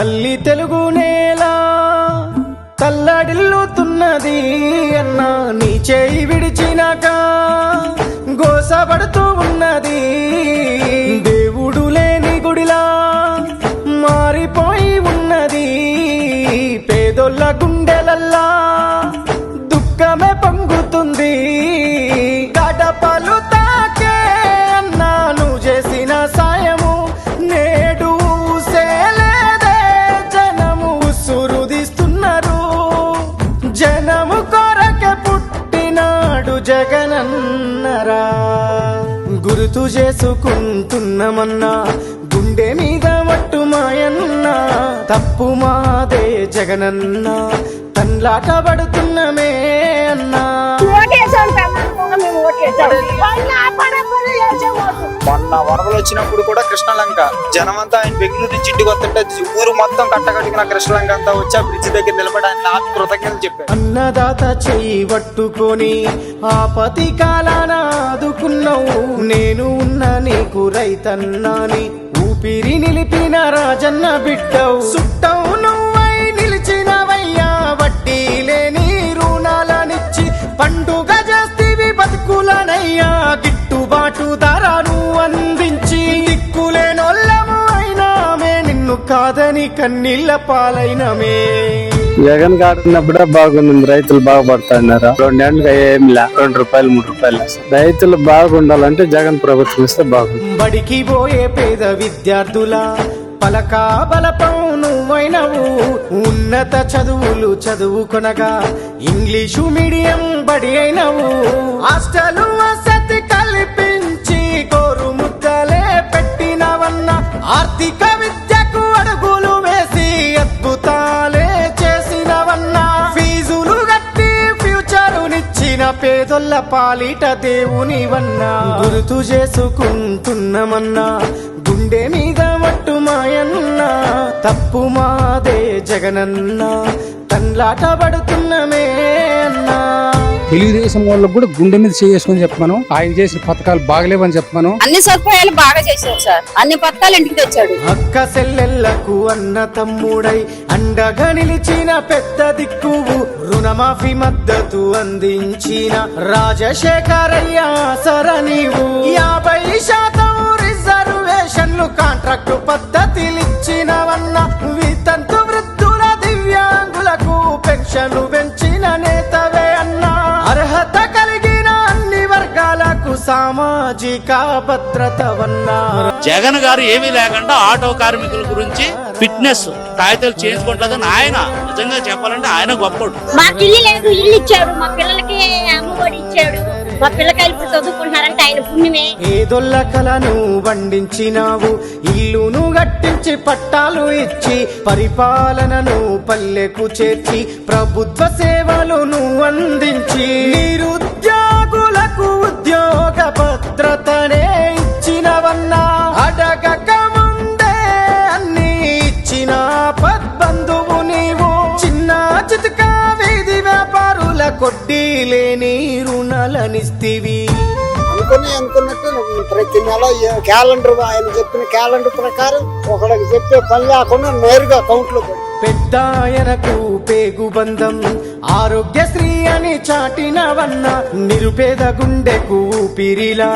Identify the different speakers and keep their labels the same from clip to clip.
Speaker 1: తల్లి తెలుగు నేల తల్లడిల్లుతున్నది అన్నా, నీ చేయి విడిచినాక గోసపడుతూ ఉన్నది. దేవుడు లేని గుడిలా మారిపోయి ఉన్నది. పేదోళ్ళ గుండెలల్లా దుఃఖమే పొంగుతుంది. గడపలు తాకే అన్నా నువ్వు చేసిన సాయము నేడు సేలేదే. జనము సురుదిస్తున్నారు, జనము కొరకే పుట్టినాడు జగనన్నరా. గుర్తు చేసుకుంటున్నామన్నా గుండె మీద మట్టు మాయన్నా, తప్పు మాదే జగనన్నా, తన్లాట పడుతున్నమే అన్నా.
Speaker 2: మొన్న వరదలు వచ్చినప్పుడు కూడా కృష్ణలంక జనమంతా ఆయన బెంగళూరు నుంచి ఇంటికి వస్తుంటే ఊరు మొత్తం కట్టకట్టుకున్న కృష్ణలంక అంతా వచ్చి ఆ బ్రిడ్జ్ దగ్గర నిలబడి ఆయన నాకు కృతజ్ఞతలు చెప్పారు.
Speaker 1: అన్నదాత చెయ్యి పట్టుకొని ఆపతి కాలాన ఆదుకున్నావు. నేను ఉన్న నీకు రైతన్నాని ఊపిరి నిలిపిన రాజన్న బిడ్డవు. సుట్టవు నువ్వై నిలిచినవయ్యా, వడ్డీ లేని రుణాలనిచ్చి పండుగ చేస్తేవి బతుకులనయ్యా. గిట్టుబాటు ధరను అందించి దిక్కులేనోళ్ళము అయినామే, నిన్ను కాదని కన్నీళ్ళ పాలైనమే.
Speaker 3: జగన్ గాడున్నప్పుడే బాగుంది, రైతులు బాగుపడుతున్నారు. 2 ఏళ్ళుగా ఏం లే, 2 రూపాయలు 3 రూపాయలు. రైతులు బాగుండాలంటే జగన్ ప్రభుత్వం ఇస్తే బాగుంది.
Speaker 1: బడికి పోయే పేద విద్యార్థుల పలకా బలపం నువ్వైనవు. ఉన్నత చదువులు చదువుకొనగా ఇంగ్లీషు మీడియం బడి అయినవు. హాస్టలు వసతి కల్పించి కోరు ముద్దలే పెట్టినవన్న, ఆర్థిక విద్యకు అడుగులు వేసి అద్భుతాలే చేసినవన్నా. ఫీజులు కట్టి ఫ్యూచరునిచ్చిన పేదొల్ల పాలిట దేవునివన్నా. గుర్తు చేసుకుంటున్నామన్నా గుండె మీద మట్టు మాయన్నా, తప్పు మాదే జగనన్నా, తన్లాట పడుతున్నమే అన్నా.
Speaker 4: తెలుగుదేశం వాళ్ళకు కూడా గుండె మీద చేసుకుని చెప్పాను, ఆయన చేసిన పథకాలు బాగలేవని చెప్పాను.
Speaker 5: అన్ని సదుపాయాలు బాగా చేశారు సార్, అన్ని పథకాలు ఇంటికి తెచ్చాడు.
Speaker 1: అక్క చెల్లెళ్లకు అన్న తమ్ముడై అండగా నిలిచిన పెద్ద దిక్కువు. రుణమాఫీ మద్దతు అందించిన రాజశేఖరయ్య సర నీవు. 50% రిజర్వేషన్లు కాంట్రాక్టు పద్ధతిలిచ్చినవన్న, వితంతు వృద్ధుల దివ్యాంగులకు పెన్షన్లు పెంచిన నేతవే అన్నా. అర్హత కలిగిన అన్ని వర్గాలకు సామాజిక భద్రతవన్నా.
Speaker 6: జగన్ గారు ఏమీ లేకుండా ఆటో కార్మికుల గురించి ఫిట్నెస్ కాగితాలు చేయించుకుంటుందని ఆయన నిజంగా చెప్పాలంటే ఆయన గొప్పడు.
Speaker 5: మాకు ఇల్లు లేదు, ఇల్లు ఇచ్చాడు, మా పిల్లలకి అమ్మఒడి ఇచ్చాడు, మా పిల్లకాయలు ఇప్పుడు చదువుకుంటున్నారంటే ఆయన పుణ్యమే.
Speaker 1: ఏదొల్ల కలను వండించినావు, ఇల్లును గట్టించి పట్టాలు ఇచ్చి పరిపాలనను పల్లెకు చేర్చి ప్రభుత్వ సేవలను అందించి నిరుద్యోగులకు ఉద్యోగ భద్రతనే ఇచ్చినవన్నా. అడగక ముందే అన్ని ఇచ్చిన పద్బంధువు నీవు. చిన్న చితక వీధి వ్యాపారుల కొడ్డీ లేని రుణాలనిస్తివి.
Speaker 7: అనుకున్నట్టు ప్రతి నెల క్యాలెండర్, ఆయన చెప్పిన క్యాలెండర్ ప్రకారం ఒకడికి చెప్పే పని లేకుండా నేరుగా అకౌంట్ లో
Speaker 1: పెద్ద ఆయనకు పేగు బంధం ఆరోగ్యశ్రీ అని చాటినవన్న, నిరుపేద గుండెకు ఊపిరిలా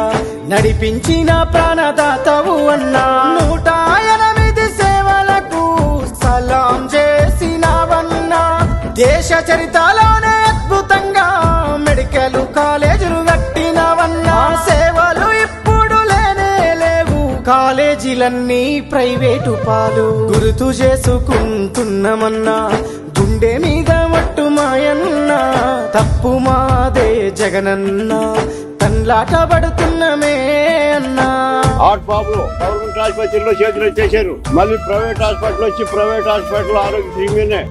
Speaker 1: నడిపించిన ప్రాణదాతవు అన్నా. 108 సేవలకు సలాం చేసినవన్నా. దేశ చరిత్రలోనే అద్భుతంగా మెడికల్ కాలేజీలు కట్టినవన్నా. సేవలు ఇప్పుడు లేనే లేవు, కాలేజీలన్నీ ప్రైవేటు పాలు. గుర్తు చేసుకుంటున్నామన్నా గుండె మీద మట్టు మాయన్నా, తప్పు మాదే జగనన్నా, తన్లాట పడుతున్నమే అన్నా.
Speaker 3: బాబు గవర్నమెంట్ ఆసుపత్రిలో చేతులు చేశారు, మళ్ళీ ప్రైవేట్ హాస్పిటల్ వచ్చి ప్రైవేట్ హాస్పిటల్ ఆరోగ్యశ్రీ మీదే